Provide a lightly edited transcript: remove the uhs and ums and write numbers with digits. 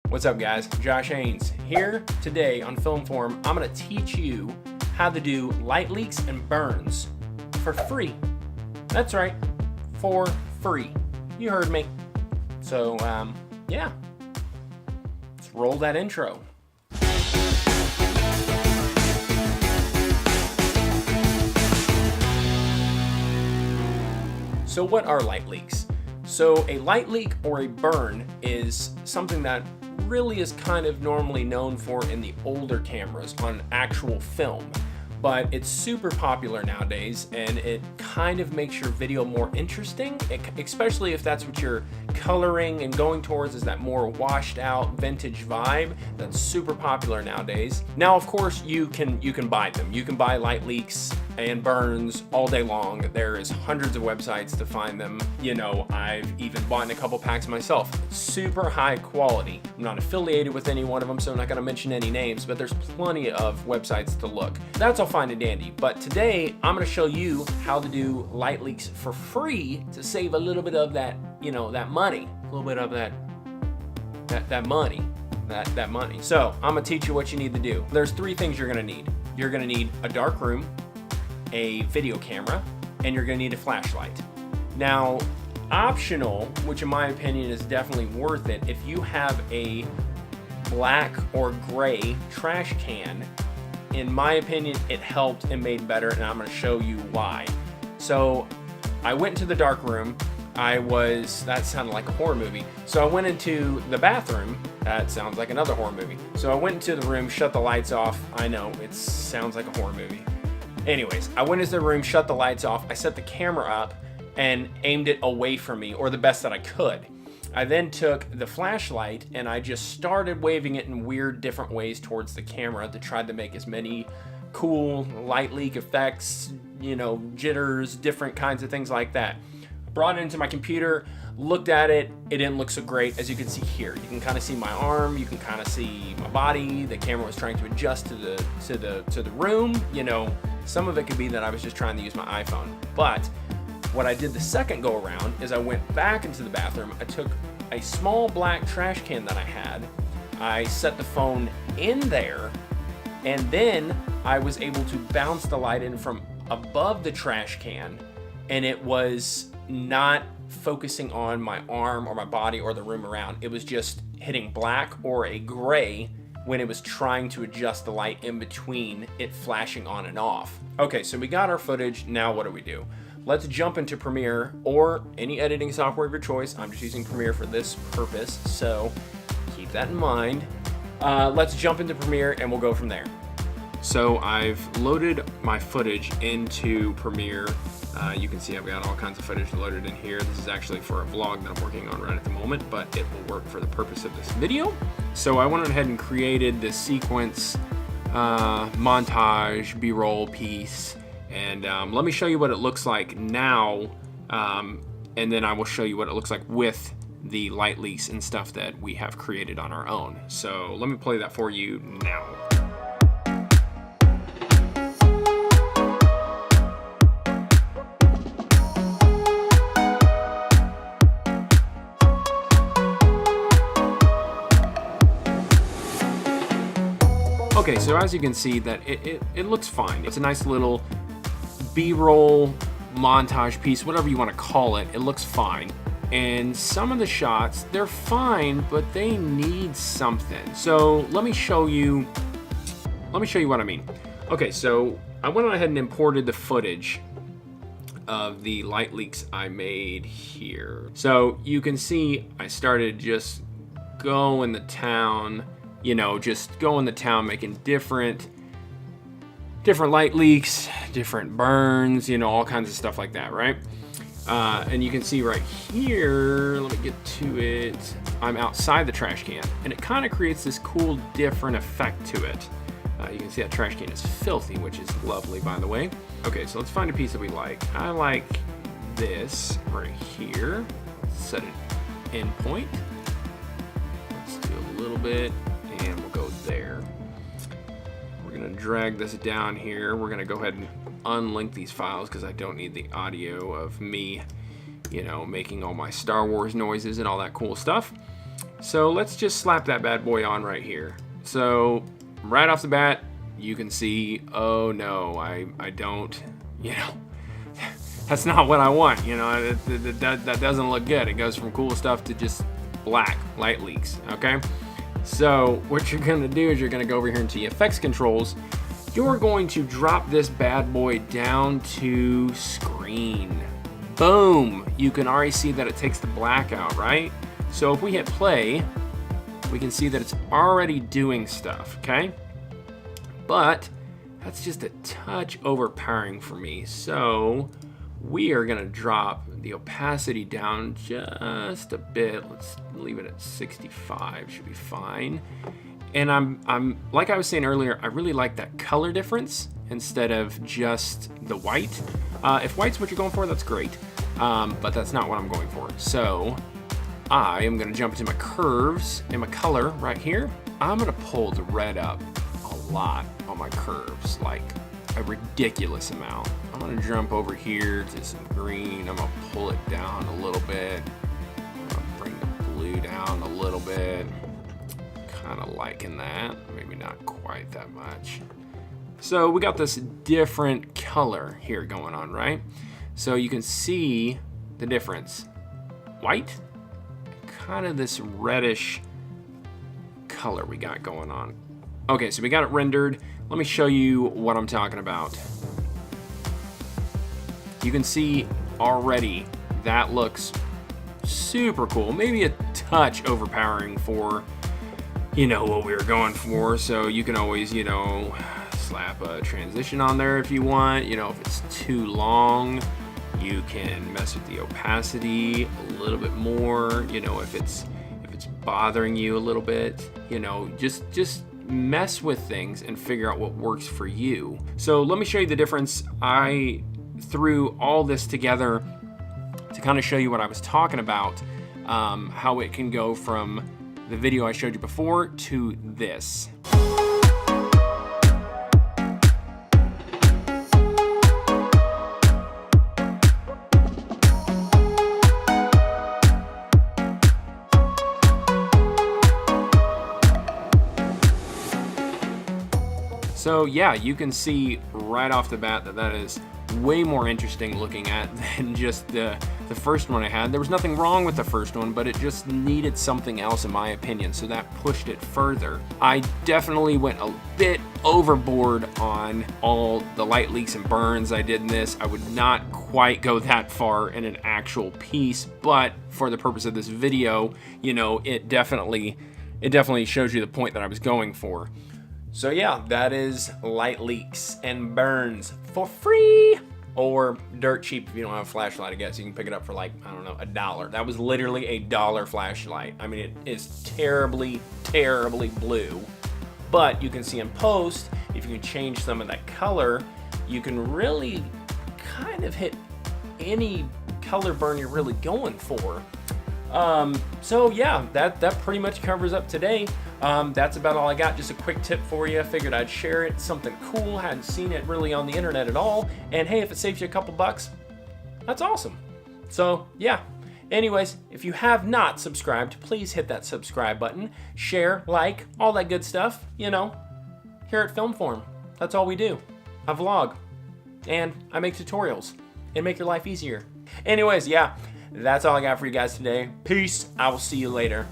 What's up, guys? Josh Haynes here. Today on Filmform, I'm going to teach you how to do light leaks and burns for free. That's right, for free. You heard me. So, yeah, let's roll that intro. So what are light leaks? So a light leak or a burn is something that really is kind of normally known for in the older cameras on actual film, but it's super popular nowadays and it kind of makes your video more interesting, especially if that's what you're coloring and going towards, is that more washed out vintage vibe that's super popular nowadays. Now, of course, you can buy them. You can buy light leaks and burns all day long. There is hundreds of websites to find them. You know, I've even bought a couple packs myself. Super high quality. I'm not affiliated with any one of them, so I'm not gonna mention any names, but there's plenty of websites to look. That's all fine and dandy. But today, I'm gonna show you how to do light leaks for free to save a little bit of that, you know, that money. A little bit of that money. So I'm gonna teach you what you need to do. There's three things you're gonna need. You're gonna need a dark room, a video camera, and you're gonna need a flashlight. Now, optional, which in my opinion is definitely worth it, if you have a black or gray trash can, in my opinion, it helped and made better, and I'm gonna show you why. So I went into the dark room. That sounded like a horror movie. So I went into the bathroom. That sounds like another horror movie. So I went into the room, shut the lights off. I know, it sounds like a horror movie. Anyways, I went into the room, shut the lights off. I set the camera up and aimed it away from me, or the best that I could. I then took the flashlight and I just started waving it in weird different ways towards the camera to try to make as many cool light leak effects, you know, jitters, different kinds of things like that. Brought it into my computer, looked at it. It didn't look so great, as you can see here. You can kind of see my arm, you can kind of see my body. The camera was trying to adjust to the room. You know, some of it could be that I was just trying to use my iPhone. But what I did the second go around is I went back into the bathroom. I took a small black trash can that I had. I set the phone in there, and then I was able to bounce the light in from above the trash can, and it was not focusing on my arm or my body or the room around. It was just hitting black or a gray when it was trying to adjust the light in between it flashing on and off. Okay, so we got our footage. Now what do we do? Let's jump into Premiere or any editing software of your choice. I'm just using Premiere for this purpose, so keep that in mind. Let's jump into Premiere and we'll go from there. So I've loaded my footage into Premiere. You can see I've got all kinds of footage loaded in here. This is actually for a vlog that I'm working on right at the moment, but it will work for the purpose of this video. So I went ahead and created this sequence, montage, B-roll piece, and let me show you what it looks like now, and then I will show you what it looks like with the light leaks and stuff that we have created on our own. So let me play that for you now. Okay, so as you can see that it looks fine. It's a nice little B-roll montage piece, whatever you want to call it. It looks fine. And some of the shots, they're fine, but they need something. So let me show you what I mean. Okay, so I went ahead and imported the footage of the light leaks I made here. So you can see I started just going to town, you know, just going to town, making different light leaks, different burns, you know, all kinds of stuff like that, right? And you can see right here, let me get to it, I'm outside the trash can, and it kind of creates this cool, different effect to it. You can see that trash can is filthy, which is lovely, by the way. Okay, so let's find a piece that we like. I like this right here. Set it in point. Let's do a little bit, and we'll go there. We're gonna drag this down here. We're gonna go ahead and unlink these files because I don't need the audio of me, you know, making all my Star Wars noises and all that cool stuff. So let's just slap that bad boy on right here. So right off the bat, you can see, oh no, I don't, you know, that's not what I want. You know, that doesn't look good. It goes from cool stuff to just black light leaks, okay? So what you're gonna do is you're gonna go over here into effects controls. You're going to drop this bad boy down to screen. Boom, you can already see that it takes the black out, right? So if we hit play, we can see that it's already doing stuff, okay? But that's just a touch overpowering for me. So we are gonna drop the opacity down just a bit. Let's leave it at 65, should be fine. And I'm like I was saying earlier, I really like that color difference instead of just the white. If white's what you're going for, that's great. But that's not what I'm going for. So I am gonna jump into my curves and my color right here. I'm gonna pull the red up a lot on my curves, like a ridiculous amount. I'm gonna jump over here to some green. I'm gonna pull it down a little bit. I'm gonna bring the blue down a little bit. Kind of liking that, maybe not quite that much. So we got this different color here going on, right? So you can see the difference. White, kind of this reddish color we got going on. Okay, so we got it rendered. Let me show you what I'm talking about. You can see already that looks super cool. Maybe a touch overpowering for, you know, what we were going for. So you can always, you know, slap a transition on there if you want. You know, if it's too long, you can mess with the opacity a little bit more. You know, if it's bothering you a little bit, you know, just mess with things and figure out what works for you. So let me show you the difference. I threw all this together to kind of show you what I was talking about, how it can go from the video I showed you before to this. So yeah, you can see right off the bat that that is way more interesting looking at than just the first one I had. There was nothing wrong with the first one, but it just needed something else in my opinion, so that pushed it further. I definitely went a bit overboard on all the light leaks and burns I did in this. I would not quite go that far in an actual piece, but for the purpose of this video, you know, it definitely shows you the point that I was going for. So yeah, that is light leaks and burns for free, or dirt cheap if you don't have a flashlight. I guess you can pick it up for like, I don't know, $1. That was literally a $1 flashlight. I mean, it is terribly, terribly blue, but you can see in post, if you can change some of that color, you can really kind of hit any color burn you're really going for. So yeah, that pretty much covers up today. That's about all I got. Just a quick tip for you. I figured I'd share it. Something cool. Hadn't seen it really on the internet at all. And hey, if it saves you a couple bucks, that's awesome. So yeah. Anyways, if you have not subscribed, please hit that subscribe button. Share, like, all that good stuff. You know, here at Film Forum. That's all we do. I vlog. And I make tutorials. And make your life easier. Anyways, yeah. That's all I got for you guys today. Peace. I will see you later.